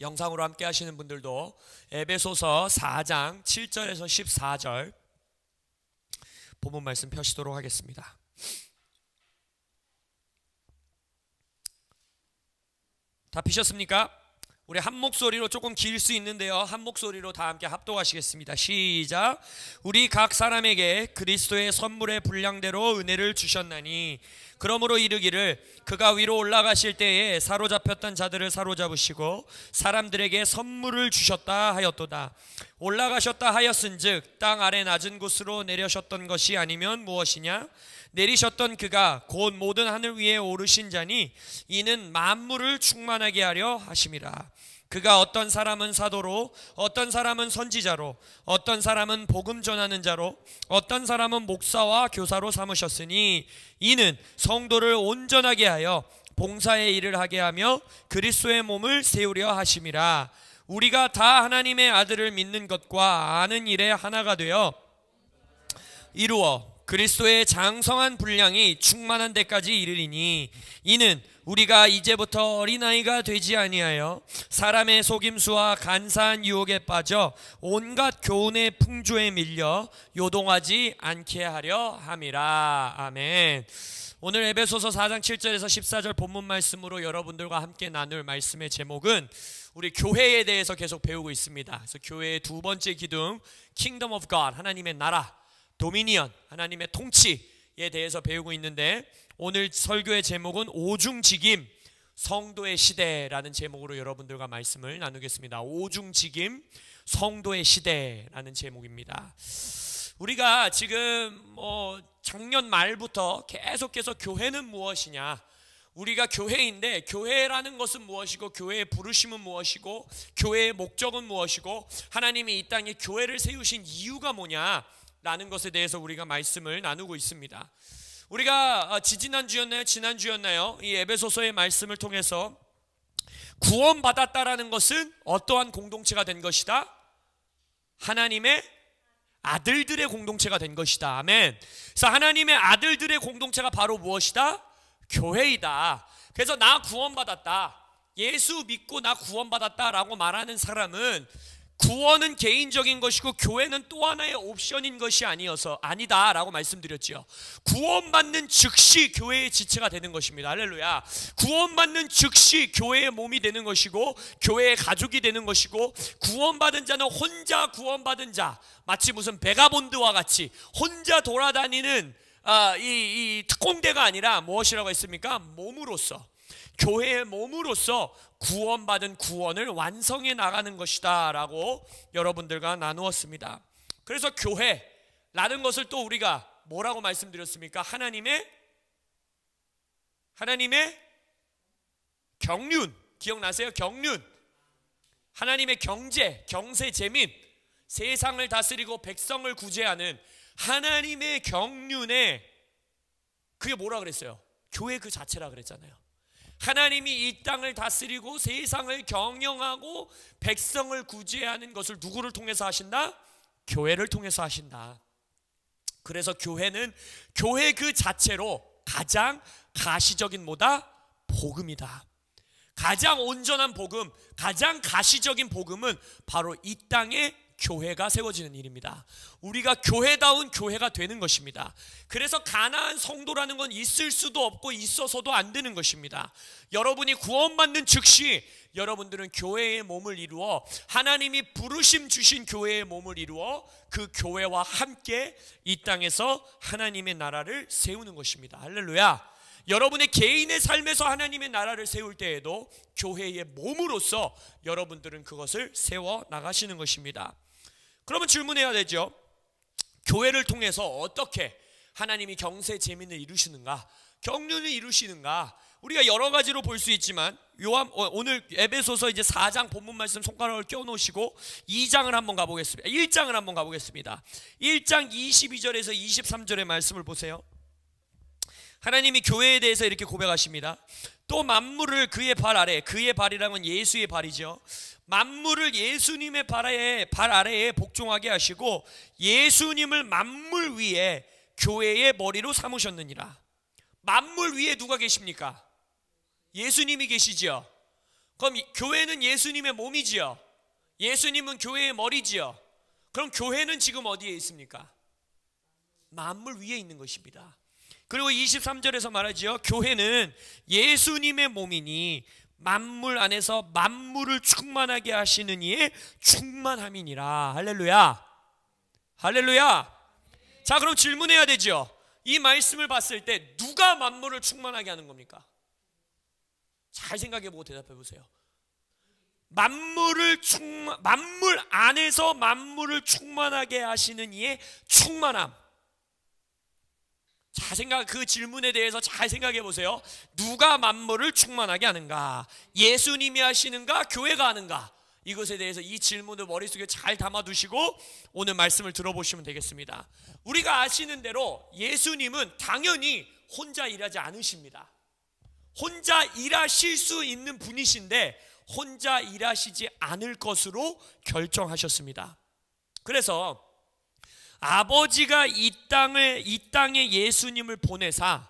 영상으로 함께 하시는 분들도 에베소서 4장 7절에서 14절 본문 말씀 펴시도록 하겠습니다. 다 피셨습니까? 우리 한 목소리로, 조금 길 수 있는데요, 한 목소리로 다 함께 합독하시겠습니다. 시작. 우리 각 사람에게 그리스도의 선물의 분량대로 은혜를 주셨나니 그러므로 이르기를 그가 위로 올라가실 때에 사로잡혔던 자들을 사로잡으시고 사람들에게 선물을 주셨다 하였도다. 올라가셨다 하였은즉 땅 아래 낮은 곳으로 내려셨던 것이 아니면 무엇이냐? 내리셨던 그가 곧 모든 하늘 위에 오르신 자니 이는 만물을 충만하게 하려 하심이라. 그가 어떤 사람은 사도로, 어떤 사람은 선지자로, 어떤 사람은 복음 전하는 자로, 어떤 사람은 목사와 교사로 삼으셨으니 이는 성도를 온전하게 하여 봉사의 일을 하게 하며 그리스도의 몸을 세우려 하심이라. 우리가 다 하나님의 아들을 믿는 것과 아는 일에 하나가 되어 이루어 그리스도의 장성한 분량이 충만한 데까지 이르리니 이는 우리가 이제부터 어린아이가 되지 아니하여 사람의 속임수와 간사한 유혹에 빠져 온갖 교훈의 풍조에 밀려 요동하지 않게 하려 함이라. 아멘. 오늘 에베소서 4장 7절에서 14절 본문 말씀으로 여러분들과 함께 나눌 말씀의 제목은 우리 교회에 대해서 계속 배우고 있습니다. 그래서 교회의 두 번째 기둥 Kingdom of God, 하나님의 나라, 도미니언, 하나님의 통치에 대해서 배우고 있는데 오늘 설교의 제목은 오중직임, 성도의 시대라는 제목으로 여러분들과 말씀을 나누겠습니다. 오중직임, 성도의 시대라는 제목입니다. 우리가 지금 작년 말부터 계속해서 교회는 무엇이냐, 우리가 교회인데 교회라는 것은 무엇이고 교회의 부르심은 무엇이고 교회의 목적은 무엇이고 하나님이 이 땅에 교회를 세우신 이유가 뭐냐 라는 것에 대해서 우리가 말씀을 나누고 있습니다. 우리가 지난주였나요? 지난주였나요? 이 에베소서의 말씀을 통해서 구원받았다라는 것은 어떠한 공동체가 된 것이다? 하나님의 아들들의 공동체가 된 것이다. 아멘. 그래서 하나님의 아들들의 공동체가 바로 무엇이다? 교회이다. 그래서 나 구원받았다, 예수 믿고 나 구원받았다라고 말하는 사람은 구원은 개인적인 것이고 교회는 또 하나의 옵션인 것이 아니다라고 말씀드렸죠. 구원받는 즉시 교회의 지체가 되는 것입니다. 할렐루야. 구원받는 즉시 교회의 몸이 되는 것이고 교회의 가족이 되는 것이고, 구원받은 자는 혼자 구원받은 자, 마치 무슨 베가본드와 같이 혼자 돌아다니는 이 특공대가 아니라 무엇이라고 했습니까? 몸으로서, 교회의 몸으로서 구원받은 구원을 완성해 나가는 것이다 라고 여러분들과 나누었습니다. 그래서 교회라는 것을 또 우리가 뭐라고 말씀드렸습니까? 하나님의 경륜, 기억나세요? 경륜. 하나님의 경세 재민, 세상을 다스리고 백성을 구제하는 하나님의 경륜에, 그게 뭐라 그랬어요? 교회 그 자체라 그랬잖아요. 하나님이 이 땅을 다스리고 세상을 경영하고 백성을 구제하는 것을 누구를 통해서 하신다? 교회를 통해서 하신다. 그래서 교회는 교회 그 자체로 가장 가시적인 뭐다? 복음이다. 가장 온전한 복음, 가장 가시적인 복음은 바로 이 땅에 교회가 세워지는 일입니다. 우리가 교회다운 교회가 되는 것입니다. 그래서 가나안 성도라는 건 있을 수도 없고 있어서도 안 되는 것입니다. 여러분이 구원받는 즉시 여러분들은 교회의 몸을 이루어, 하나님이 부르심 주신 교회의 몸을 이루어 그 교회와 함께 이 땅에서 하나님의 나라를 세우는 것입니다. 할렐루야. 여러분의 개인의 삶에서 하나님의 나라를 세울 때에도 교회의 몸으로서 여러분들은 그것을 세워 나가시는 것입니다. 그러면 질문해야 되죠. 교회를 통해서 어떻게 하나님이 경세 재민을 이루시는가, 경륜을 이루시는가? 우리가 여러 가지로 볼 수 있지만 오늘 에베소서 이제 4장 본문 말씀 손가락을 껴놓으시고 2장을 한번 가보겠습니다. 1장을 한번 가보겠습니다. 1장 22절에서 23절의 말씀을 보세요. 하나님이 교회에 대해서 이렇게 고백하십니다. 또 만물을 그의 발 아래, 그의 발이라는 건 예수의 발이죠. 만물을 예수님의 발 아래에 복종하게 하시고 예수님을 만물 위에 교회의 머리로 삼으셨느니라. 만물 위에 누가 계십니까? 예수님이 계시죠. 그럼 교회는 예수님의 몸이지요. 예수님은 교회의 머리지요. 그럼 교회는 지금 어디에 있습니까? 만물 위에 있는 것입니다. 그리고 23절에서 말하지요. 교회는 예수님의 몸이니 만물 안에서 만물을 충만하게 하시는 이의 충만함이니라. 할렐루야. 할렐루야. 자, 그럼 질문해야 되죠. 이 말씀을 봤을 때 누가 만물을 충만하게 하는 겁니까? 잘 생각해보고 대답해 보세요. 만물 안에서 만물을 충만하게 하시는 이의 충만함. 자, 그 질문에 대해서 잘 생각해 보세요. 누가 만물을 충만하게 하는가? 예수님이 하시는가? 교회가 하는가? 이것에 대해서 이 질문을 머릿속에 잘 담아두시고 오늘 말씀을 들어보시면 되겠습니다. 우리가 아시는 대로 예수님은 당연히 혼자 일하지 않으십니다. 혼자 일하실 수 있는 분이신데 혼자 일하시지 않을 것으로 결정하셨습니다. 그래서 아버지가 이 땅에 예수님을 보내사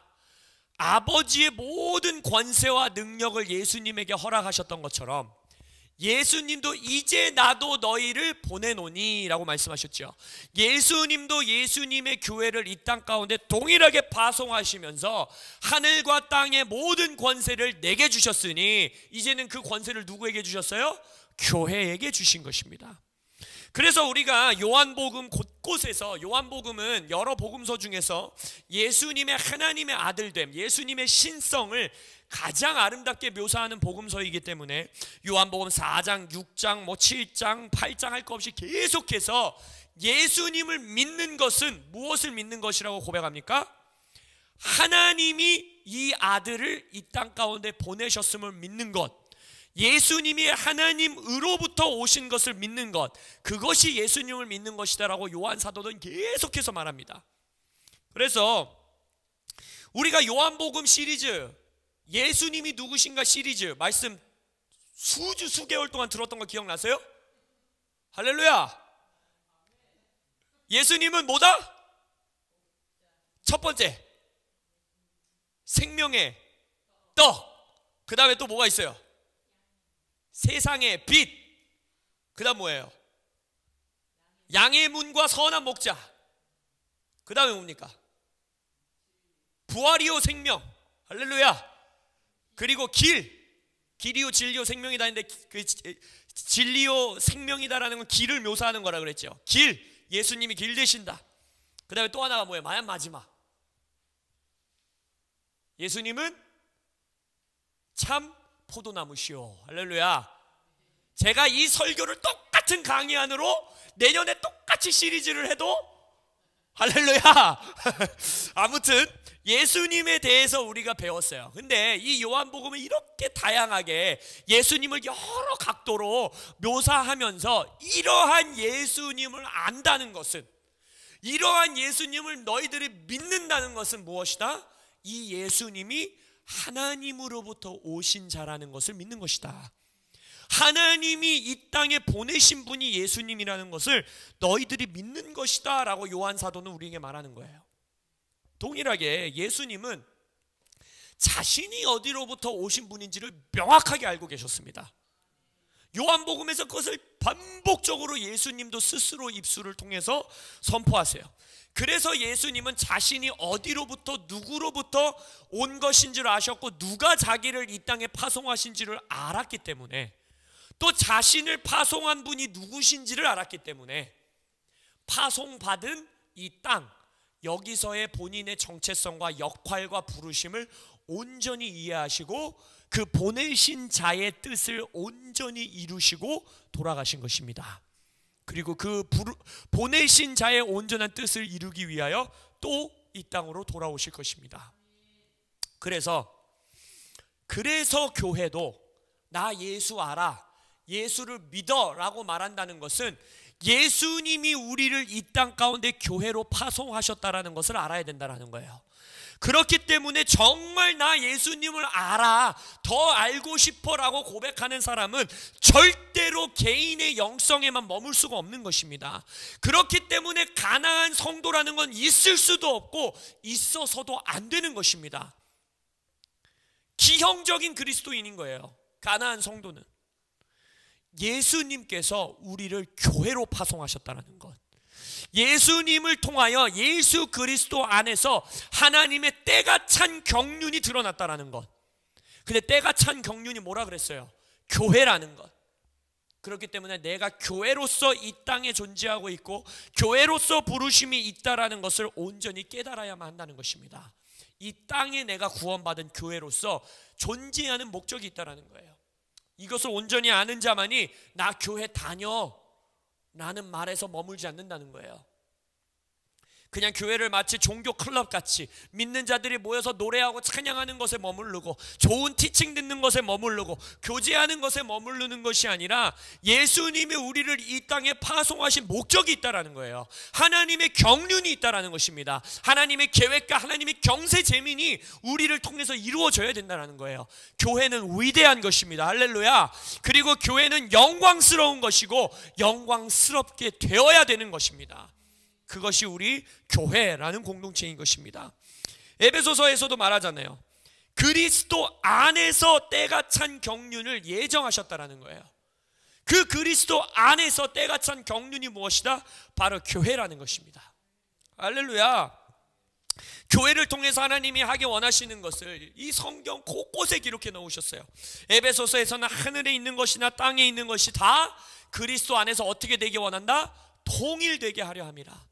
아버지의 모든 권세와 능력을 예수님에게 허락하셨던 것처럼 예수님도 이제 나도 너희를 보내노니 라고 말씀하셨죠. 예수님도 예수님의 교회를 이 땅 가운데 동일하게 파송하시면서 하늘과 땅의 모든 권세를 내게 주셨으니 이제는 그 권세를 누구에게 주셨어요? 교회에게 주신 것입니다. 그래서 우리가 요한복음 곳곳에서, 요한복음은 여러 복음서 중에서 예수님의 하나님의 아들됨, 예수님의 신성을 가장 아름답게 묘사하는 복음서이기 때문에 요한복음 4장, 6장, 7장, 8장 할 것 없이 계속해서 예수님을 믿는 것은 무엇을 믿는 것이라고 고백합니까? 하나님이 이 아들을 이 땅 가운데 보내셨음을 믿는 것, 예수님이 하나님으로부터 오신 것을 믿는 것, 그것이 예수님을 믿는 것이다라고 요한 사도는 계속해서 말합니다. 그래서 우리가 요한복음 시리즈, 예수님이 누구신가 시리즈 말씀 수개월 동안 들었던 거 기억나세요? 할렐루야. 예수님은 뭐다? 첫 번째, 생명의 떡. 그 다음에 또 뭐가 있어요? 세상의 빛. 그 다음 뭐예요? 양의 문과 선한 목자. 그 다음에 뭡니까? 부활이요 생명. 할렐루야. 그리고 길이요 진리요 생명이다 했는데 그 진리요 생명이다라는 건 길을 묘사하는 거라 그랬죠. 길, 예수님이 길 되신다. 그 다음에 또 하나가 뭐예요? 마지막, 예수님은 참 포도나무시오. 할렐루야. 제가 이 설교를 똑같은 강의 안으로 내년에 똑같이 시리즈를 해도 할렐루야. 아무튼 예수님에 대해서 우리가 배웠어요. 근데 이 요한복음은 이렇게 다양하게 예수님을 여러 각도로 묘사하면서 이러한 예수님을 안다는 것은, 이러한 예수님을 너희들이 믿는다는 것은 무엇이다? 이 예수님이 하나님으로부터 오신 자라는 것을 믿는 것이다. 하나님이 이 땅에 보내신 분이 예수님이라는 것을 너희들이 믿는 것이다 라고 요한 사도는 우리에게 말하는 거예요. 동일하게 예수님은 자신이 어디로부터 오신 분인지를 명확하게 알고 계셨습니다. 요한복음에서 그것을 반복적으로 예수님도 스스로 입술을 통해서 선포하세요. 그래서 예수님은 자신이 어디로부터 누구로부터 온 것인지를 아셨고 누가 자기를 이 땅에 파송하신지를 알았기 때문에, 또 자신을 파송한 분이 누구신지를 알았기 때문에 파송받은 이 땅, 여기서의 본인의 정체성과 역할과 부르심을 온전히 이해하시고 그 보내신 자의 뜻을 온전히 이루시고 돌아가신 것입니다. 그리고 그 보내신 자의 온전한 뜻을 이루기 위하여 또 이 땅으로 돌아오실 것입니다. 그래서 교회도 나 예수 알아, 예수를 믿어 라고 말한다는 것은 예수님이 우리를 이 땅 가운데 교회로 파송하셨다라는 것을 알아야 된다는 거예요. 그렇기 때문에 정말 나 예수님을 알아, 더 알고 싶어 라고 고백하는 사람은 절대로 개인의 영성에만 머물 수가 없는 것입니다. 그렇기 때문에 가난한 성도라는 건 있을 수도 없고 있어서도 안 되는 것입니다. 기형적인 그리스도인인 거예요. 가나안 성도는 예수님께서 우리를 교회로 파송하셨다는 것, 예수님을 통하여 예수 그리스도 안에서 하나님의 때가 찬 경륜이 드러났다는 것. 근데 때가 찬 경륜이 뭐라 그랬어요? 교회라는 것. 그렇기 때문에 내가 교회로서 이 땅에 존재하고 있고 교회로서 부르심이 있다라는 것을 온전히 깨달아야만 한다는 것입니다. 이 땅에 내가 구원받은 교회로서 존재하는 목적이 있다는 거예요. 이것을 온전히 아는 자만이 나 교회 다녀 라는 말에서 머물지 않는다는 거예요. 그냥 교회를 마치 종교 클럽같이 믿는 자들이 모여서 노래하고 찬양하는 것에 머무르고 좋은 티칭 듣는 것에 머무르고 교제하는 것에 머무르는 것이 아니라 예수님이 우리를 이 땅에 파송하신 목적이 있다는 거예요. 하나님의 경륜이 있다는 것입니다. 하나님의 계획과 하나님의 경세 재민이 우리를 통해서 이루어져야 된다는 거예요. 교회는 위대한 것입니다. 할렐루야. 그리고 교회는 영광스러운 것이고 영광스럽게 되어야 되는 것입니다. 그것이 우리 교회라는 공동체인 것입니다. 에베소서에서도 말하잖아요. 그리스도 안에서 때가 찬 경륜을 예정하셨다라는 거예요. 그 그리스도 안에서 때가 찬 경륜이 무엇이다? 바로 교회라는 것입니다. 할렐루야. 교회를 통해서 하나님이 하기 원하시는 것을 이 성경 곳곳에 기록해 놓으셨어요. 에베소서에서는 하늘에 있는 것이나 땅에 있는 것이 다 그리스도 안에서 어떻게 되기 원한다? 통일되게 하려 함이라.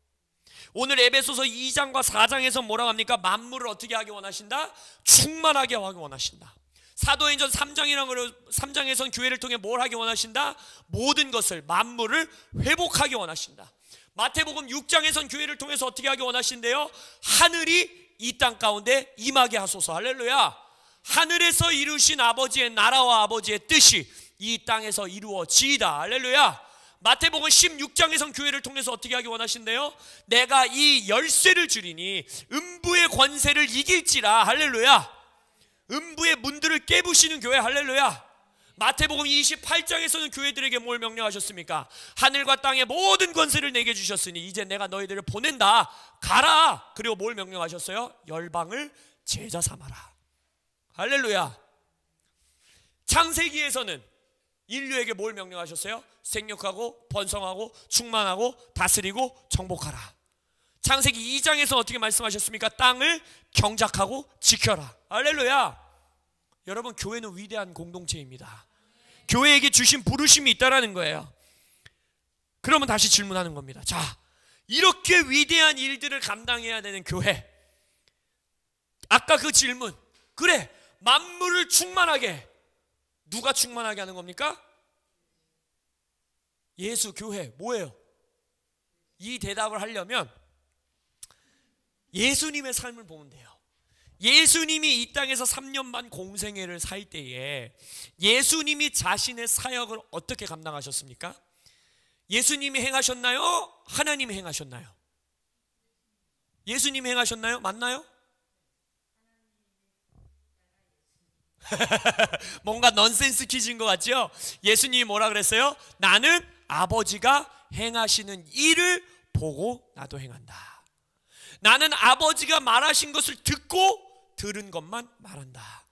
오늘 에베소서 2장과 4장에서 뭐라고 합니까? 만물을 어떻게 하기 원하신다? 충만하게 하기 원하신다. 사도행전 3장에서는 교회를 통해 뭘 하기 원하신다? 모든 것을, 만물을 회복하기 원하신다. 마태복음 6장에서는 교회를 통해서 어떻게 하기 원하신대요? 하늘이 이 땅 가운데 임하게 하소서. 할렐루야. 하늘에서 이루신 아버지의 나라와 아버지의 뜻이 이 땅에서 이루어지이다. 할렐루야. 마태복음 16장에선 교회를 통해서 어떻게 하기 원하신대요? 내가 이 열쇠를 주리니 음부의 권세를 이길지라. 할렐루야. 음부의 문들을 깨부시는 교회. 할렐루야. 마태복음 28장에서는 교회들에게 뭘 명령하셨습니까? 하늘과 땅의 모든 권세를 내게 주셨으니 이제 내가 너희들을 보낸다. 가라. 그리고 뭘 명령하셨어요? 열방을 제자 삼아라. 할렐루야. 창세기에서는 인류에게 뭘 명령하셨어요? 생육하고 번성하고 충만하고 다스리고 정복하라. 창세기 2장에서 어떻게 말씀하셨습니까? 땅을 경작하고 지켜라. 할렐루야. 여러분, 교회는 위대한 공동체입니다. 교회에게 주신 부르심이 있다라는 거예요. 그러면 다시 질문하는 겁니다. 자, 이렇게 위대한 일들을 감당해야 되는 교회, 아까 그 질문, 그래, 만물을 충만하게, 누가 충만하게 하는 겁니까? 예수, 교회, 뭐예요? 이 대답을 하려면 예수님의 삶을 보면 돼요. 예수님이 이 땅에서 3년 반 공생애를 살 때에 예수님이 자신의 사역을 어떻게 감당하셨습니까? 예수님이 행하셨나요? 하나님이 행하셨나요? 예수님이 행하셨나요? 맞나요? 뭔가 넌센스 퀴즈인 것 같죠? 예수님이 뭐라 그랬어요? 나는 아버지가 행하시는 일을 보고 나도 행한다. 나는 아버지가 말하신 것을 듣고 들은 것만 말한다.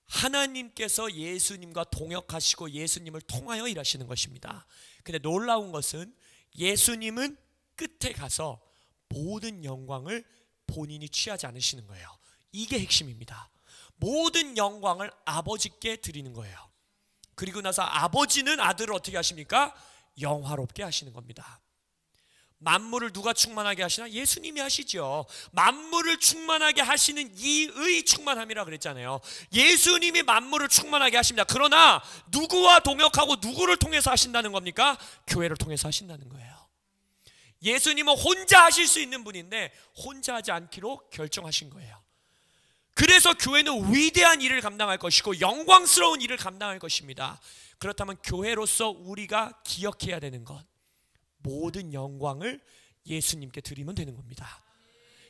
하나님께서 예수님과 동역하시고 예수님을 통하여 일하시는 것입니다. 근데 놀라운 것은 예수님은 끝에 가서 모든 영광을 본인이 취하지 않으시는 거예요. 이게 핵심입니다. 모든 영광을 아버지께 드리는 거예요. 그리고 나서 아버지는 아들을 어떻게 하십니까? 영화롭게 하시는 겁니다. 만물을 누가 충만하게 하시나? 예수님이 하시죠. 만물을 충만하게 하시는 이의 충만함이라 그랬잖아요. 예수님이 만물을 충만하게 하십니다. 그러나 누구와 동역하고 누구를 통해서 하신다는 겁니까? 교회를 통해서 하신다는 거예요. 예수님은 혼자 하실 수 있는 분인데 혼자 하지 않기로 결정하신 거예요. 그래서 교회는 위대한 일을 감당할 것이고 영광스러운 일을 감당할 것입니다. 그렇다면 교회로서 우리가 기억해야 되는 것, 모든 영광을 예수님께 드리면 되는 겁니다.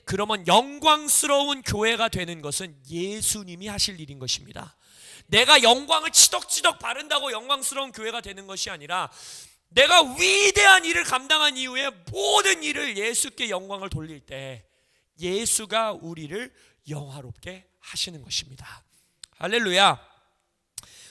그러면 영광스러운 교회가 되는 것은 예수님이 하실 일인 것입니다. 내가 영광을 치덕치덕 바른다고 영광스러운 교회가 되는 것이 아니라 내가 위대한 일을 감당한 이후에 모든 일을 예수께 영광을 돌릴 때 예수가 우리를 영화롭게 하시는 것입니다. 할렐루야.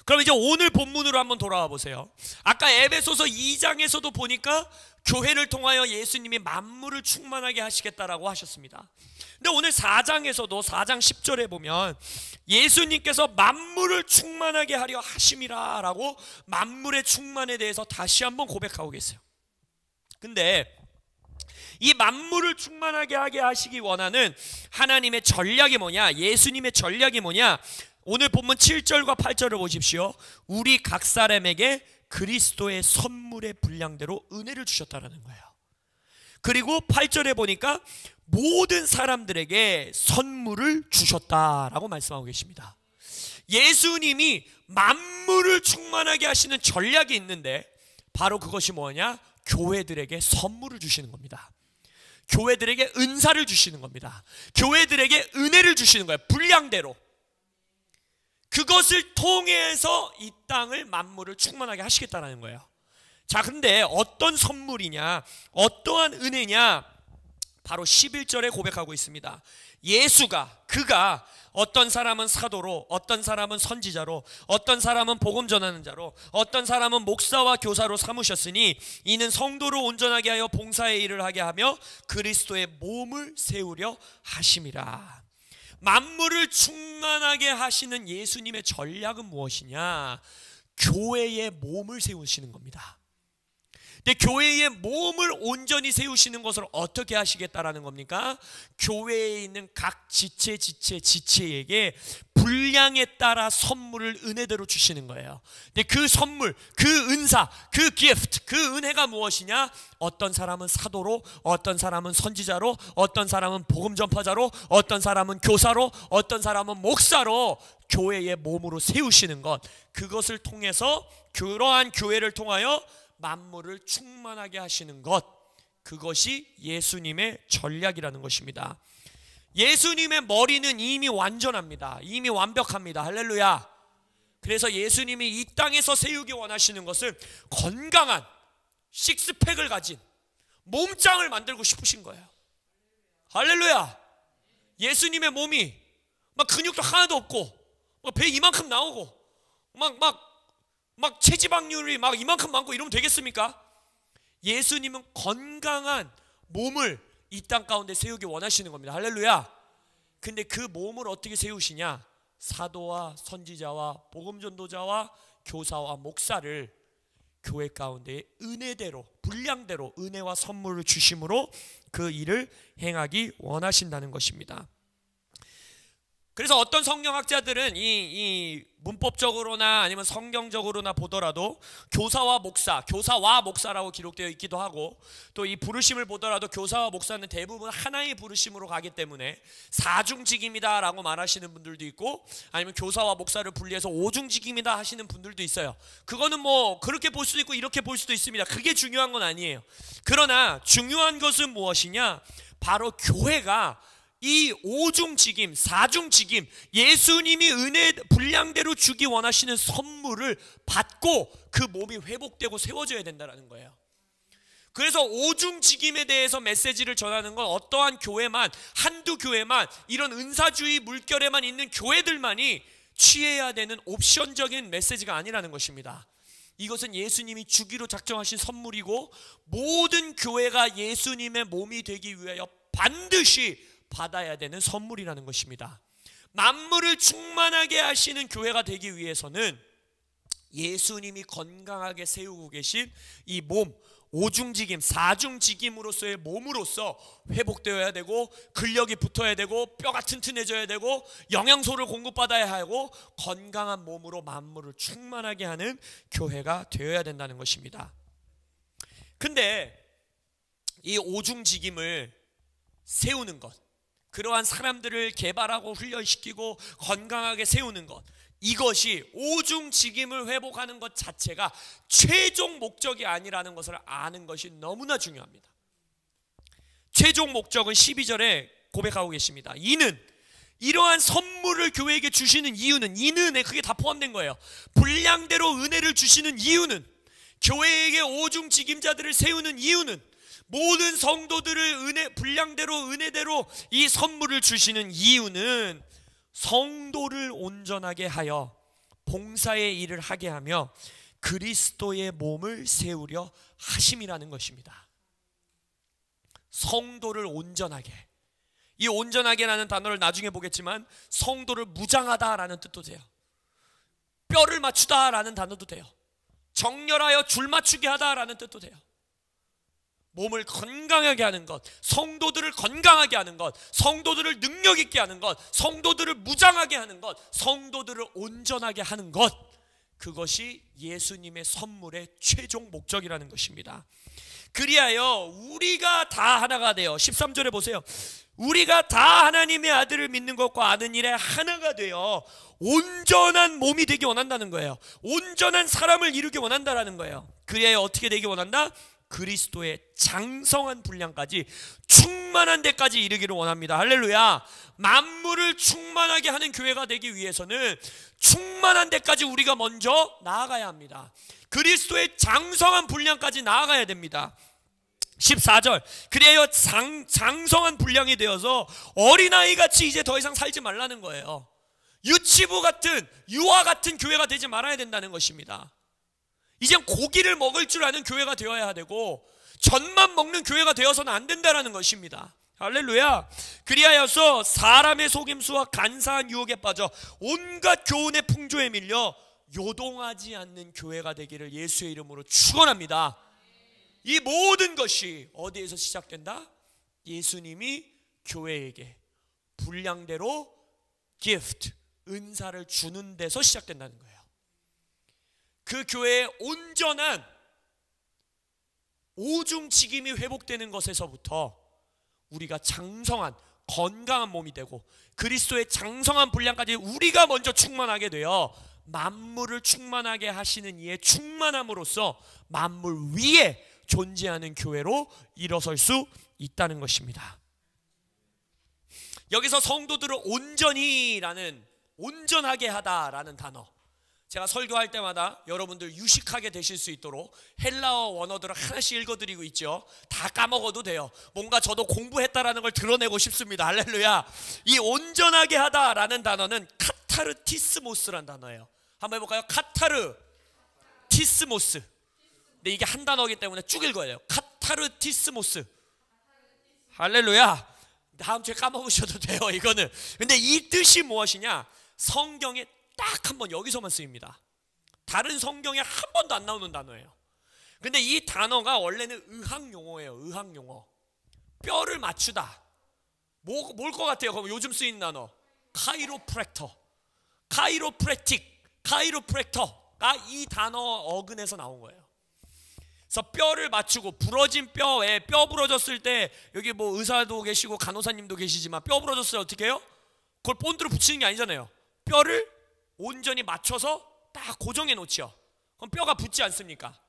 그럼 이제 오늘 본문으로 한번 돌아와 보세요. 아까 에베소서 2장에서도 보니까 교회를 통하여 예수님이 만물을 충만하게 하시겠다라고 하셨습니다. 근데 오늘 4장에서도 4장 10절에 보면 예수님께서 만물을 충만하게 하려 하심이라 라고 만물의 충만에 대해서 다시 한번 고백하고 계세요. 근데 이 만물을 충만하게 하게 하시기 원하는 하나님의 전략이 뭐냐, 예수님의 전략이 뭐냐, 오늘 본문 7절과 8절을 보십시오. 우리 각 사람에게 그리스도의 선물의 분량대로 은혜를 주셨다라는 거예요. 그리고 8절에 보니까 모든 사람들에게 선물을 주셨다라고 말씀하고 계십니다. 예수님이 만물을 충만하게 하시는 전략이 있는데 바로 그것이 뭐냐? 교회들에게 선물을 주시는 겁니다. 교회들에게 은사를 주시는 겁니다. 교회들에게 은혜를 주시는 거예요. 분량대로. 그것을 통해서 이 땅을 만물을 충만하게 하시겠다는 거예요. 자, 근데 어떤 선물이냐, 어떠한 은혜냐, 바로 11절에 고백하고 있습니다. 예수가, 그가 어떤 사람은 사도로, 어떤 사람은 선지자로, 어떤 사람은 복음 전하는 자로, 어떤 사람은 목사와 교사로 삼으셨으니 이는 성도를 온전하게 하여 봉사의 일을 하게 하며 그리스도의 몸을 세우려 하심이라. 만물을 충만하게 하시는 예수님의 전략은 무엇이냐? 교회의 몸을 세우시는 겁니다. 근데 교회의 몸을 온전히 세우시는 것을 어떻게 하시겠다라는 겁니까? 교회에 있는 각 지체에게 분량에 따라 선물을 은혜대로 주시는 거예요. 근데 그 선물, 그 은사, 그 기프트, 그 은혜가 무엇이냐? 어떤 사람은 사도로, 어떤 사람은 선지자로, 어떤 사람은 복음 전파자로, 어떤 사람은 교사로, 어떤 사람은 목사로 교회의 몸으로 세우시는 것, 그것을 통해서 그러한 교회를 통하여 만물을 충만하게 하시는 것, 그것이 예수님의 전략이라는 것입니다. 예수님의 머리는 이미 완전합니다. 이미 완벽합니다. 할렐루야. 그래서 예수님이 이 땅에서 세우기 원하시는 것은 건강한 식스팩을 가진 몸짱을 만들고 싶으신 거예요. 할렐루야. 예수님의 몸이 막 근육도 하나도 없고 막 배 이만큼 나오고 막 체지방률이 막 이만큼 많고 이러면 되겠습니까? 예수님은 건강한 몸을 이 땅 가운데 세우기 원하시는 겁니다. 할렐루야. 근데 그 몸을 어떻게 세우시냐? 사도와 선지자와 복음전도자와 교사와 목사를 교회 가운데 은혜대로, 분량대로 은혜와 선물을 주심으로 그 일을 행하기 원하신다는 것입니다. 그래서 어떤 성경학자들은 이 문법적으로나 아니면 성경적으로나 보더라도 교사와 목사라고 기록되어 있기도 하고, 또 이 부르심을 보더라도 교사와 목사는 대부분 하나의 부르심으로 가기 때문에 사중직임이다 라고 말하시는 분들도 있고, 아니면 교사와 목사를 분리해서 오중직임이다 하시는 분들도 있어요. 그거는 뭐 그렇게 볼 수도 있고 이렇게 볼 수도 있습니다. 그게 중요한 건 아니에요. 그러나 중요한 것은 무엇이냐? 바로 교회가 이 오중직임, 사중직임, 예수님이 은혜 분량대로 주기 원하시는 선물을 받고 그 몸이 회복되고 세워져야 된다는 거예요. 그래서 오중직임에 대해서 메시지를 전하는 건 어떠한 교회만, 한두 교회만, 이런 은사주의 물결에만 있는 교회들만이 취해야 되는 옵션적인 메시지가 아니라는 것입니다. 이것은 예수님이 주기로 작정하신 선물이고 모든 교회가 예수님의 몸이 되기 위하여 반드시 받아야 되는 선물이라는 것입니다. 만물을 충만하게 하시는 교회가 되기 위해서는 예수님이 건강하게 세우고 계신 이 몸, 오중직임, 사중직임으로서의 몸으로서 회복되어야 되고, 근력이 붙어야 되고, 뼈가 튼튼해져야 되고, 영양소를 공급받아야 하고, 건강한 몸으로 만물을 충만하게 하는 교회가 되어야 된다는 것입니다. 근데 이 오중직임을 세우는 것, 그러한 사람들을 개발하고 훈련시키고 건강하게 세우는 것, 이것이 오중직임을 회복하는 것 자체가 최종 목적이 아니라는 것을 아는 것이 너무나 중요합니다. 최종 목적은 12절에 고백하고 계십니다. 이는, 이러한 선물을 교회에게 주시는 이유는, 이는 그게 다 포함된 거예요. 분량대로 은혜를 주시는 이유는, 교회에게 오중직임자들을 세우는 이유는, 모든 성도들을 분량대로 은혜대로 이 선물을 주시는 이유는 성도를 온전하게 하여 봉사의 일을 하게 하며 그리스도의 몸을 세우려 하심이라는 것입니다. 성도를 온전하게, 이 온전하게라는 단어를 나중에 보겠지만 성도를 무장하다라는 뜻도 돼요. 뼈를 맞추다라는 단어도 돼요. 정렬하여 줄 맞추게 하다라는 뜻도 돼요. 몸을 건강하게 하는 것, 성도들을 건강하게 하는 것, 성도들을 능력 있게 하는 것, 성도들을 무장하게 하는 것, 성도들을 온전하게 하는 것, 그것이 예수님의 선물의 최종 목적이라는 것입니다. 그리하여 우리가 다 하나가 되어, 13절에 보세요. 우리가 다 하나님의 아들을 믿는 것과 아는 일에 하나가 되어 온전한 몸이 되기 원한다는 거예요. 온전한 사람을 이루기 원한다는 거예요. 그리하여 어떻게 되기 원한다? 그리스도의 장성한 분량까지, 충만한 데까지 이르기를 원합니다. 할렐루야. 만물을 충만하게 하는 교회가 되기 위해서는 충만한 데까지 우리가 먼저 나아가야 합니다. 그리스도의 장성한 분량까지 나아가야 됩니다. 14절, 그래야 장성한 분량이 되어서 어린아이같이 이제 더 이상 살지 말라는 거예요. 유치부 같은, 유아 같은 교회가 되지 말아야 된다는 것입니다. 이젠 고기를 먹을 줄 아는 교회가 되어야 되고 젖만 먹는 교회가 되어서는 안 된다는 것입니다. 할렐루야. 그리하여서 사람의 속임수와 간사한 유혹에 빠져 온갖 교훈의 풍조에 밀려 요동하지 않는 교회가 되기를 예수의 이름으로 축원합니다. 이 모든 것이 어디에서 시작된다? 예수님이 교회에게 분량대로 gift, 은사를 주는 데서 시작된다는 거예요. 그 교회의 온전한 오중직임이 회복되는 것에서부터 우리가 장성한 건강한 몸이 되고 그리스도의 장성한 분량까지 우리가 먼저 충만하게 되어 만물을 충만하게 하시는 이의 충만함으로써 만물 위에 존재하는 교회로 일어설 수 있다는 것입니다. 여기서 성도들을 온전하게 하다라는 단어, 제가 설교할 때마다 여러분들 유식하게 되실 수 있도록 헬라어 원어들을 하나씩 읽어드리고 있죠. 다 까먹어도 돼요. 뭔가 저도 공부했다라는 걸 드러내고 싶습니다. 할렐루야. 이 온전하게 하다라는 단어는 카타르티스모스라는 단어예요. 한번 해볼까요? 카타르티스모스. 근데 이게 한 단어이기 때문에 쭉 읽어야 돼요. 카타르티스모스. 할렐루야. 다음 주에 까먹으셔도 돼요, 이거는. 근데 이 뜻이 무엇이냐? 성경에 딱 한 번 여기서만 쓰입니다. 다른 성경에 한 번도 안 나오는 단어예요. 근데 이 단어가 원래는 의학 용어예요. 의학 용어. 뼈를 맞추다. 뭘 것 같아요? 그럼 요즘 쓰이는 단어. 카이로프랙터, 카이로프랙틱, 카이로프랙터가 이 단어 어근에서 나온 거예요. 그래서 뼈를 맞추고, 부러진 뼈에, 뼈 부러졌을 때 여기 뭐 의사도 계시고 간호사님도 계시지만 뼈 부러졌을 때 어떻게 해요? 그걸 본드로 붙이는 게 아니잖아요. 뼈를 온전히 맞춰서 딱 고정해 놓지요. 그럼 뼈가 붙지 않습니까?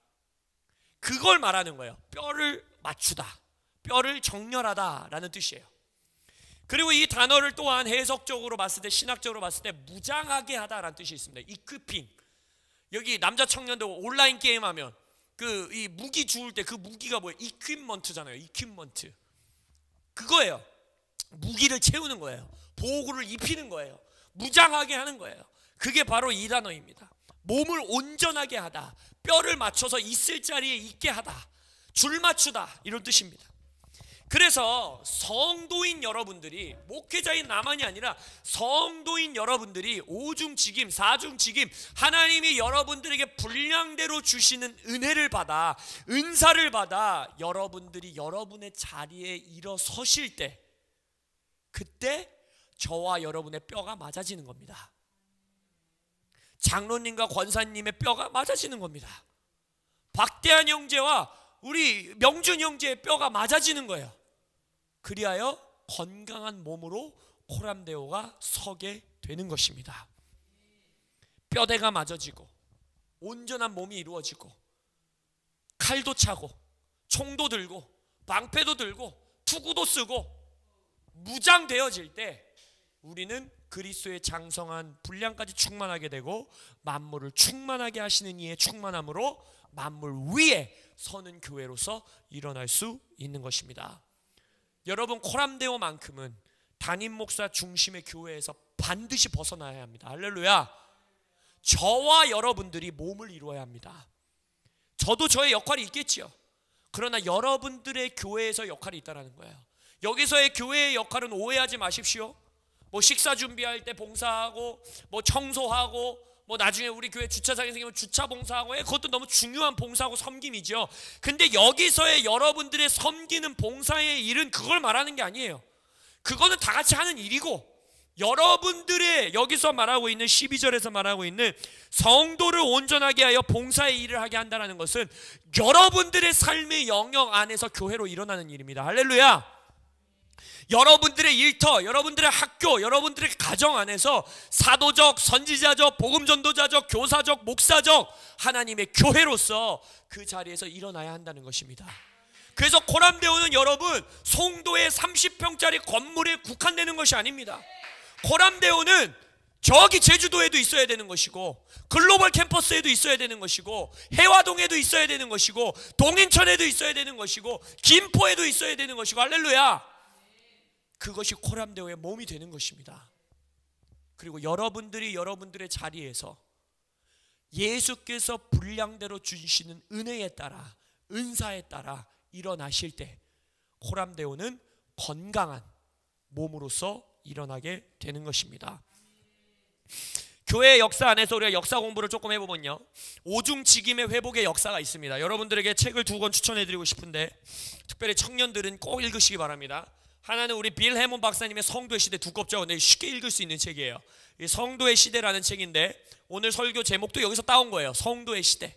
그걸 말하는 거예요. 뼈를 맞추다, 뼈를 정렬하다 라는 뜻이에요. 그리고 이 단어를 또한 해석적으로 봤을 때, 신학적으로 봤을 때 무장하게 하다라는 뜻이 있습니다. 이퀴핑. 여기 남자 청년들 온라인 게임하면 그 이 무기 주울 때 그 무기가 뭐예요? 이퀴먼트잖아요. 이퀴먼트. 그거예요. 무기를 채우는 거예요. 보호구를 입히는 거예요. 무장하게 하는 거예요. 그게 바로 이 단어입니다. 몸을 온전하게 하다, 뼈를 맞춰서 있을 자리에 있게 하다, 줄 맞추다, 이런 뜻입니다. 그래서 성도인 여러분들이, 목회자인 나만이 아니라 성도인 여러분들이 오중직임, 사중직임, 하나님이 여러분들에게 분량대로 주시는 은혜를 받아, 은사를 받아 여러분들이 여러분의 자리에 일어서실 때, 그때 저와 여러분의 뼈가 맞아지는 겁니다. 장로님과 권사님의 뼈가 맞아지는 겁니다. 박대한 형제와 우리 명준 형제의 뼈가 맞아지는 거예요. 그리하여 건강한 몸으로 코람데오가 서게 되는 것입니다. 뼈대가 맞아지고 온전한 몸이 이루어지고 칼도 차고 총도 들고 방패도 들고 투구도 쓰고 무장되어질 때 우리는 그리스도의 장성한 분량까지 충만하게 되고 만물을 충만하게 하시는 이의 충만함으로 만물 위에 서는 교회로서 일어날 수 있는 것입니다. 여러분, 저와 여러분들이 몸을 이루어야 합니다. 저도 저의 역할이 있겠지요. 그러나 여러분들의 교회에서 역할이 있다는 거예요. 여기서의 교회의 역할은 오해하지 마십시오. 뭐 식사 준비할 때 봉사하고, 뭐 청소하고, 뭐 나중에 우리 교회 주차장이 생기면 주차 봉사하고, 그것도 너무 중요한 봉사하고 섬김이죠. 근데 여기서의 여러분들의 섬기는 봉사의 일은 그걸 말하는 게 아니에요. 그거는 다 같이 하는 일이고, 여러분들의 여기서 말하고 있는 12절에서 말하고 있는 성도를 온전하게 하여 봉사의 일을 하게 한다는 것은 여러분들의 삶의 영역 안에서 교회로 일어나는 일입니다. 할렐루야. 여러분들의 일터, 여러분들의 학교, 여러분들의 가정 안에서 사도적, 선지자적, 복음전도자적, 교사적, 목사적 하나님의 교회로서 그 자리에서 일어나야 한다는 것입니다. 그래서 코람데오는 여러분 송도의 30평짜리 건물에 국한되는 것이 아닙니다. 코람데오는 저기 제주도에도 있어야 되는 것이고, 글로벌 캠퍼스에도 있어야 되는 것이고, 해화동에도 있어야 되는 것이고, 동인천에도 있어야 되는 것이고, 김포에도 있어야 되는 것이고, 할렐루야. 그것이 코람데오의 몸이 되는 것입니다. 그리고 여러분들이 여러분들의 자리에서 예수께서 분량대로 주시는 은혜에 따라, 은사에 따라 일어나실 때 코람데오는 건강한 몸으로서 일어나게 되는 것입니다. 교회의 역사 안에서 우리가 역사 공부를 조금 해보면요, 오중직임의 회복의 역사가 있습니다. 여러분들에게 책을 2권 추천해드리고 싶은데 특별히 청년들은 꼭 읽으시기 바랍니다. 하나는 우리 빌 해몬 박사님의 성도의 시대, 두껍죠. 근데 쉽게 읽을 수 있는 책이에요. 이 성도의 시대라는 책인데 오늘 설교 제목도 여기서 따온 거예요. 성도의 시대.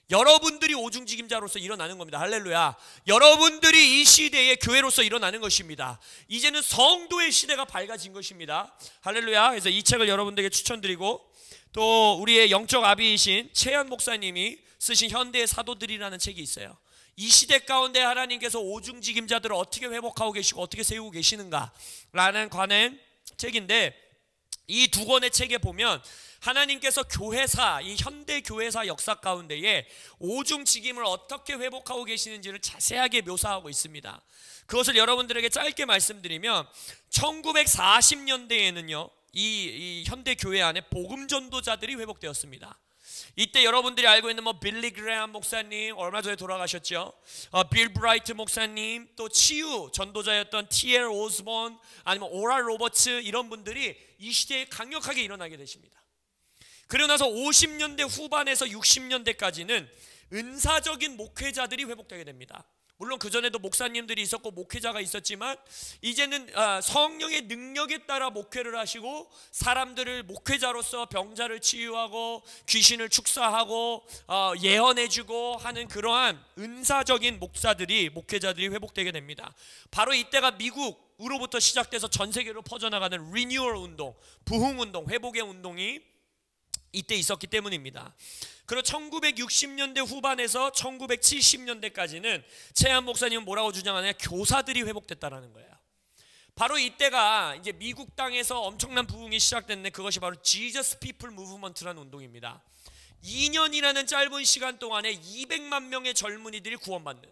여러분들이 오중직임자로서 일어나는 겁니다. 할렐루야. 여러분들이 이 시대의 교회로서 일어나는 것입니다. 이제는 성도의 시대가 밝아진 것입니다. 할렐루야. 그래서 이 책을 여러분들에게 추천드리고, 또 우리의 영적 아비이신 최현 목사님이 쓰신 현대의 사도들이라는 책이 있어요. 이 시대 가운데 하나님께서 오중직임자들을 어떻게 회복하고 계시고 어떻게 세우고 계시는가 라는 관한 책인데, 이 2권의 책에 보면 하나님께서 교회사, 이 현대 교회사 역사 가운데에 오중직임을 어떻게 회복하고 계시는지를 자세하게 묘사하고 있습니다. 그것을 여러분들에게 짧게 말씀드리면 1940년대에는요 이 현대 교회 안에 복음 전도자들이 회복되었습니다. 이때 여러분들이 알고 있는 뭐 빌리 그레함 목사님, 얼마 전에 돌아가셨죠. 빌 브라이트 목사님, 또 치유 전도자였던 T.L. 오스본, 아니면 오랄 로버츠, 이런 분들이 이 시대에 강력하게 일어나게 되십니다. 그러고 나서 50년대 후반에서 60년대까지는 은사적인 목회자들이 회복되게 됩니다. 물론 그전에도 목사님들이 있었고 목회자가 있었지만, 이제는 성령의 능력에 따라 목회를 하시고 사람들을 목회자로서 병자를 치유하고 귀신을 축사하고 예언해주고 하는 그러한 은사적인 목회자들이 회복되게 됩니다. 바로 이때가 미국으로부터 시작돼서 전 세계로 퍼져나가는 리뉴얼 운동, 부흥 운동, 회복의 운동이 이때 있었기 때문입니다. 그리고 1960년대 후반에서 1970년대까지는 최한 목사님은 뭐라고 주장하냐면 교사들이 회복됐다라는 거예요. 바로 이때가 이제 미국 땅에서 엄청난 부흥이 시작됐는데, 그것이 바로 Jesus People Movement라는 운동입니다. 2년이라는 짧은 시간 동안에 200만 명의 젊은이들이 구원받는.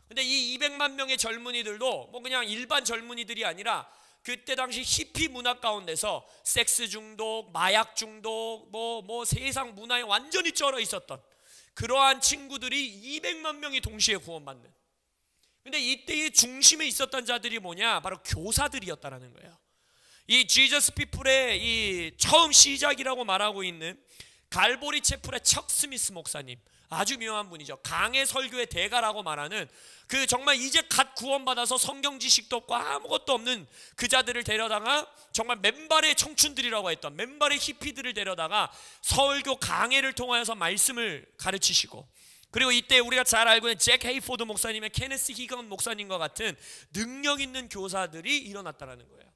근데 이 200만 명의 젊은이들도 뭐 그냥 일반 젊은이들이 아니라 그때 당시 히피 문화 가운데서 섹스 중독, 마약 중독, 뭐 세상 문화에 완전히 쩔어 있었던 그러한 친구들이 200만 명이 동시에 구원받는. 근데 이때의 중심에 있었던 자들이 뭐냐? 바로 교사들이었다라는 거예요. 이 지저스 피플의 이 처음 시작이라고 말하고 있는 갈보리 채플의 척 스미스 목사님, 아주 묘한 분이죠. 강해 설교의 대가라고 말하는, 그 정말 이제 갓 구원받아서 성경 지식도 없고 아무것도 없는 그 자들을 데려다가, 정말 맨발의 청춘들이라고 했던 맨발의 히피들을 데려다가 설교 강해를 통하여서 말씀을 가르치시고, 그리고 이때 우리가 잘 알고 있는 잭 헤이포드 목사님의 케네스 히건 목사님과 같은 능력 있는 교사들이 일어났다는 거예요.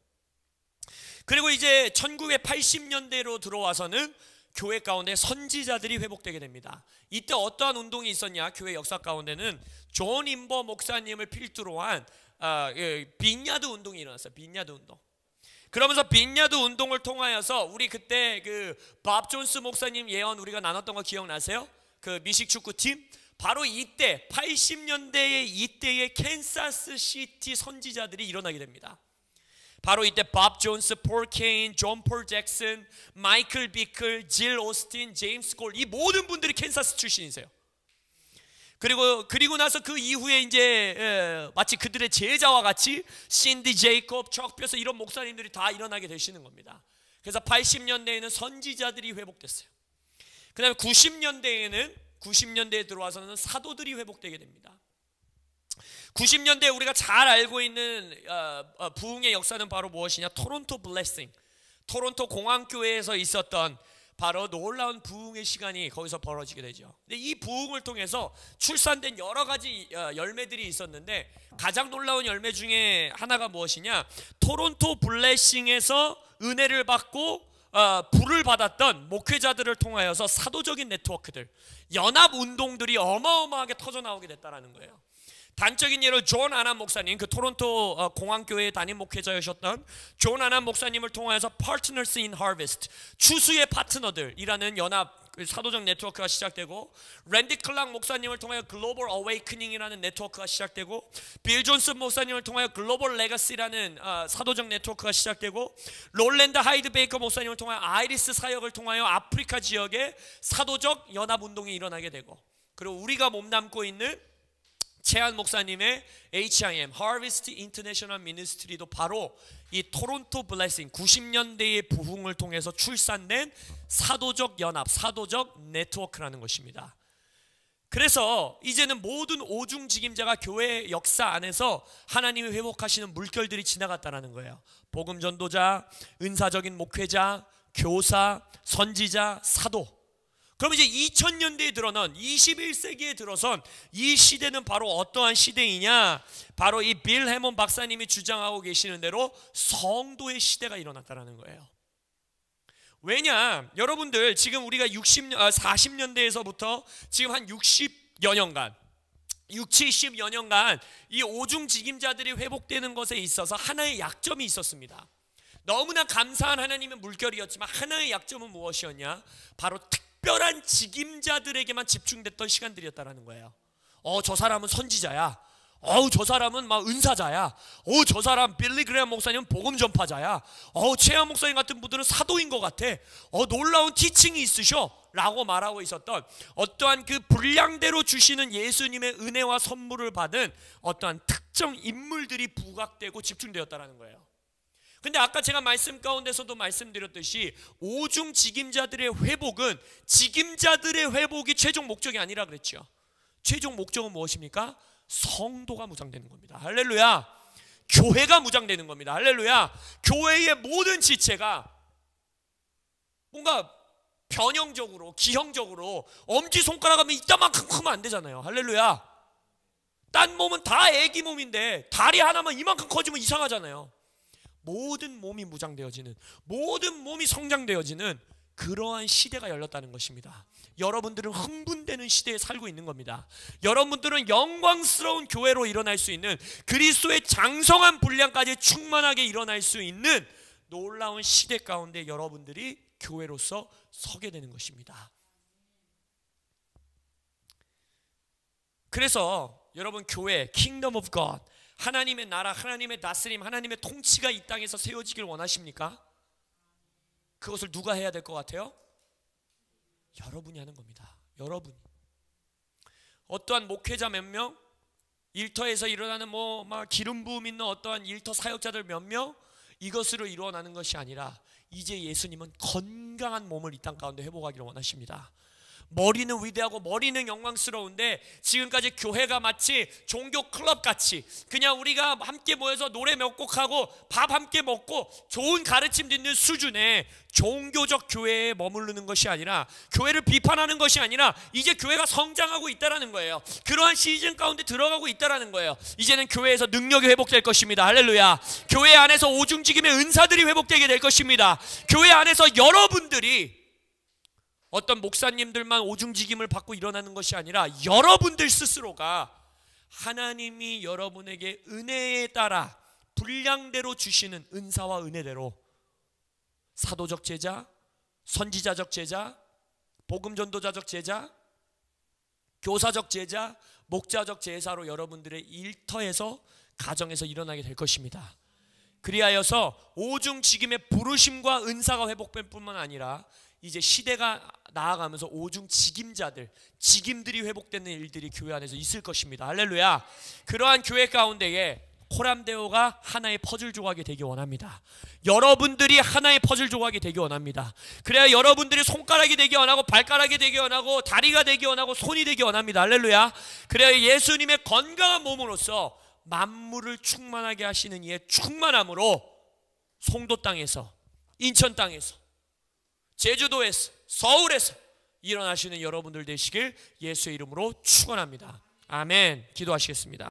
그리고 이제 1980년대로 들어와서는 교회 가운데 선지자들이 회복되게 됩니다. 이때 어떠한 운동이 있었냐? 교회 역사 가운데는 존 인버 목사님을 필두로 한 빈야드 운동이 일어났어요. 빈야드 운동. 그러면서 빈야드 운동을 통하여서 우리 그때 그 밥 존스 목사님 예언 우리가 나눴던 거 기억나세요? 그 미식 축구팀? 바로 이때 80년대의 이때의 캔사스 시티 선지자들이 일어나게 됩니다. 바로 이때 밥 존스, 폴 케인, 존 폴 잭슨, 마이클 비클, 질 오스틴, 제임스 콜, 이 모든 분들이 캔사스 출신이세요. 그리고 나서 그 이후에 이제 마치 그들의 제자와 같이 신디 제이콥, 척 펴서 이런 목사님들이 다 일어나게 되시는 겁니다. 그래서 80년대에는 선지자들이 회복됐어요. 그 다음에 90년대에 들어와서는 사도들이 회복되게 됩니다. 90년대에 우리가 잘 알고 있는 부흥의 역사는 바로 무엇이냐? 토론토 블레싱, 토론토 공항교회에서 있었던 바로 놀라운 부흥의 시간이 거기서 벌어지게 되죠. 근데 이 부흥을 통해서 출산된 여러 가지 열매들이 있었는데 가장 놀라운 열매 중에 하나가 무엇이냐? 토론토 블레싱에서 은혜를 받고 불을 받았던 목회자들을 통하여서 사도적인 네트워크들, 연합운동들이 어마어마하게 터져나오게 됐다는 거예요. 단적인 예로 존 아난 목사님, 그 토론토 공항교회 담임 목회자이셨던 존 아난 목사님을 통하여서 Partners in Harvest, 추수의 파트너들이라는 연합 사도적 네트워크가 시작되고, 랜디 클락 목사님을 통하여 글로벌 어웨이크닝이라는 네트워크가 시작되고, 빌 존스 목사님을 통하여 글로벌 레거시라는 사도적 네트워크가 시작되고, 롤랜드 하이드 베이커 목사님을 통하여 아이리스 사역을 통하여 아프리카 지역에 사도적 연합운동이 일어나게 되고, 그리고 우리가 몸담고 있는 최한 목사님의 HIM, Harvest International Ministry도 바로 이 토론토 블레싱 90년대의 부흥을 통해서 출산된 사도적 연합, 사도적 네트워크라는 것입니다. 그래서 이제는 모든 오중직임자가 교회 역사 안에서 하나님이 회복하시는 물결들이 지나갔다는 거예요. 복음 전도자, 은사적인 목회자, 교사, 선지자, 사도. 그럼 이제 2000년대에 들어선 21세기에 들어선 이 시대는 바로 어떠한 시대이냐? 바로 이 빌 해몬 박사님이 주장하고 계시는 대로 성도의 시대가 일어났다는 거예요. 왜냐? 여러분들 지금 우리가 40년대에서부터 지금 한 60여 년간 70여 년간 이 오중직임자들이 회복되는 것에 있어서 하나의 약점이 있었습니다. 너무나 감사한 하나님의 물결이었지만 하나의 약점은 무엇이었냐? 바로 특별한 직임자들에게만 집중됐던 시간들이었다는 거예요. 저 사람은 선지자야. 저 사람은 막 은사자야. 저 사람 빌리 그레엄 목사님은 복음 전파자야. 최한 목사님 같은 분들은 사도인 것 같아. 놀라운 티칭이 있으셔 라고 말하고 있었던 어떠한 그 분량대로 주시는 예수님의 은혜와 선물을 받은 어떠한 특정 인물들이 부각되고 집중되었다는 거예요. 근데 아까 제가 말씀 가운데서도 말씀드렸듯이 오중직임자들의 회복은 직임자들의 회복이 최종 목적이 아니라 그랬죠. 최종 목적은 무엇입니까? 성도가 무장되는 겁니다. 할렐루야. 교회가 무장되는 겁니다. 할렐루야. 교회의 모든 지체가 뭔가 변형적으로 기형적으로 엄지손가락 하면 이따만큼 크면 안 되잖아요. 할렐루야. 딴 몸은 다 애기 몸인데 다리 하나만 이만큼 커지면 이상하잖아요. 모든 몸이 무장되어지는, 모든 몸이 성장되어지는 그러한 시대가 열렸다는 것입니다. 여러분들은 흥분되는 시대에 살고 있는 겁니다. 여러분들은 영광스러운 교회로 일어날 수 있는, 그리스도의 장성한 분량까지 충만하게 일어날 수 있는 놀라운 시대 가운데 여러분들이 교회로서 서게 되는 것입니다. 그래서 여러분, 교회, Kingdom of God, 하나님의 나라, 하나님의 다스림, 하나님의 통치가 이 땅에서 세워지길 원하십니까? 그것을 누가 해야 될 것 같아요? 여러분이 하는 겁니다. 여러분이. 어떠한 목회자 몇 명, 일터에서 일어나는 막 기름 부음 있는 어떠한 일터 사역자들 몇 명, 이것으로 일어나는 것이 아니라 이제 예수님은 건강한 몸을 이 땅 가운데 회복하기를 원하십니다. 머리는 위대하고 머리는 영광스러운데 지금까지 교회가 마치 종교 클럽같이 그냥 우리가 함께 모여서 노래 몇 곡하고 밥 함께 먹고 좋은 가르침 듣는 수준의 종교적 교회에 머무르는 것이 아니라, 교회를 비판하는 것이 아니라 이제 교회가 성장하고 있다는 거예요. 그러한 시즌 가운데 들어가고 있다는 거예요. 이제는 교회에서 능력이 회복될 것입니다. 할렐루야. 교회 안에서 오중직임의 은사들이 회복되게 될 것입니다. 교회 안에서 여러분들이 어떤 목사님들만 오중직임을 받고 일어나는 것이 아니라 여러분들 스스로가 하나님이 여러분에게 은혜에 따라 분량대로 주시는 은사와 은혜대로 사도적 제자, 선지자적 제자, 복음 전도자적 제자, 교사적 제자, 목자적 제사로 여러분들의 일터에서 가정에서 일어나게 될 것입니다. 그리하여서 오중직임의 부르심과 은사가 회복될 뿐만 아니라 이제 시대가 나아가면서 오중직임자들, 직임들이 회복되는 일들이 교회 안에서 있을 것입니다. 할렐루야. 그러한 교회 가운데에 코람데오가 하나의 퍼즐 조각이 되기 원합니다. 여러분들이 하나의 퍼즐 조각이 되기 원합니다. 그래야 여러분들이 손가락이 되기 원하고, 발가락이 되기 원하고, 다리가 되기 원하고, 손이 되기 원합니다. 할렐루야. 그래야 예수님의 건강한 몸으로서 만물을 충만하게 하시는 이의 충만함으로 송도 땅에서, 인천 땅에서, 제주도에서, 서울에서 일어나시는 여러분들 되시길 예수의 이름으로 축원합니다. 아멘. 기도하시겠습니다.